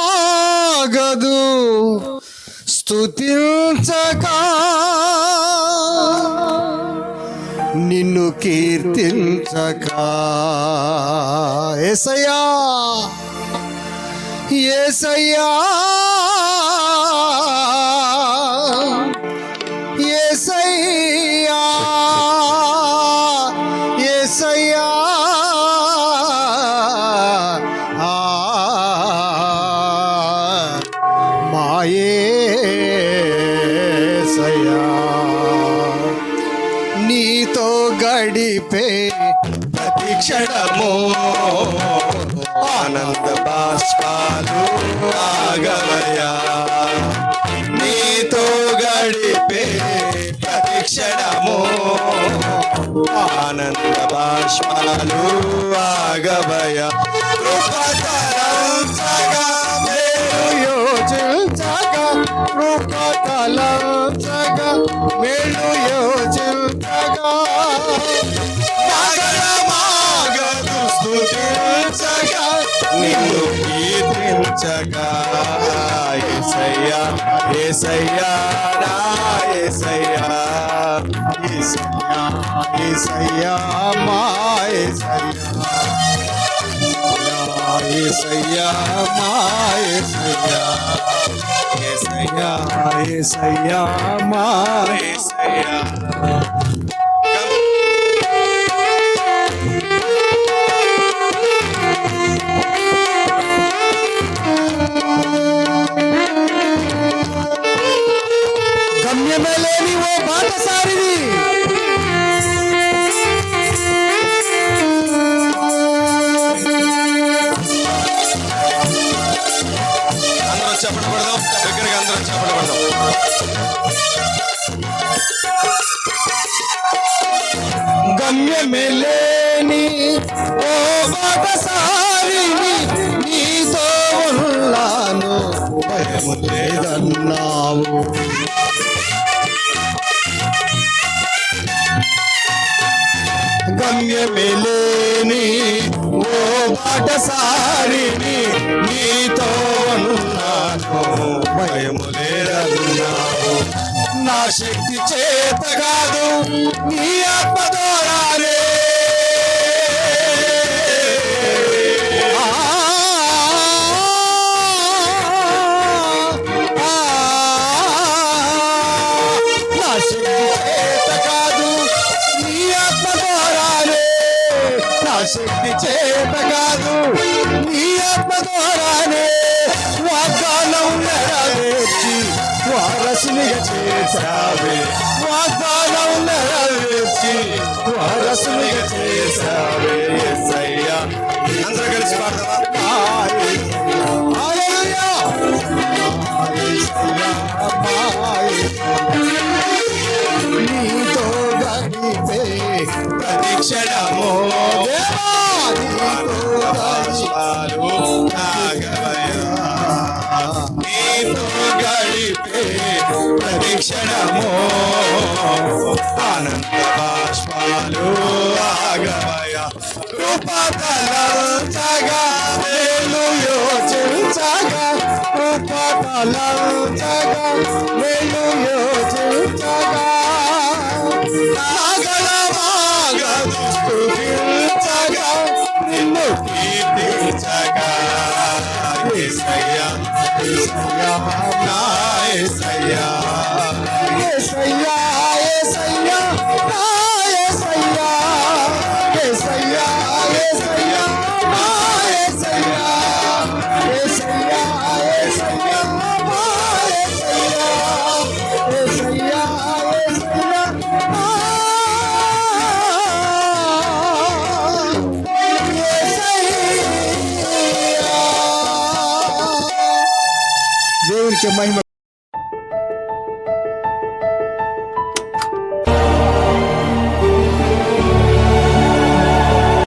నాగలమాగదు స్తుతించక నిన్ను కీర్తించక. యేసయ్యా యేసయ్యా యేసయ్యా యేసయ్యా మా యేసయ్యా నీతో గడిపే ప్రతి క్షణము ఆనంద బాష్పాలు ఆగవయ్యా. నీతో గడిపే ప్రతి క్షణము ఆనంద బాష్పాలు ఆగవయ్యా. కృపతలంచగా మేలు యోచించగా కృపతలంచగా మేలు యోచించగా నాగలమాగదు స్తుతించగా నిన్ను కీర్తించగా. యేసయ్యా యేసయ్యా నా యేసయ్యా యేసయ్యా యేసయ్యా మా యేసయ్యా యేసయ్యా మా యేసయ్యా యేసయ్యా యేసయ్యా మా యేసయ్యా. గమ్యమే లేని ఓ బాటసారిది అందరం చెప్పడం పడదాం, దగ్గరికి అందరం చెప్పడం పడదాం. గమ్యమే లేని ఓ బాటసారిని నీతో ఉన్నాను భయము లేదన్నావు. గమ్యమే లేని ఓ బాటసారిని నీతో ఉన్నాను భయము లేదన్నావు. నా శక్తి చేత కాదు నీ ఆత్మ ద్వారానే నా శక్తి చేత కాదు నీ ఆత్మ ద్వారానే నా శక్తి చేత కాదు నీ ఆత్మ ద్వారానే వాగ్దానం నెరవేర్చి వారసునిగా చేశావే. వాగ్దానం నెరవేర్చి వారసునిగా చేశావే. యేసయ్యా అందరూ కలిసి పాడదామా? హల్లెలూయా నీతో గడిపే ప్రతి క్షణము ఆనంద బాష్పాలు ఆగవయ్యా. నీతో గడిపే ప్రతి క్షణము ఆనంద బాష్పాలు ఆగవయ్యా. కృపతలంచగా మేలు యోచించగా కృపతలంచగా మేలు యోచించగా నాగలమాగదు స్తుతించగా నిన్ను కీర్తించగా. యేసయ్యా యేసయ్యా నా యేసయ్యా యేసయ్యా యేసయ్యా నా యేసయ్యా యేసయ్యా యేసయ్యా నా యేసయ్యా యేసయ్యా యేసయ్యా నా యేసయ్యా యేసయ్యా యేసయ్యా నా యేసయ్యా. దేవునికి మహిమ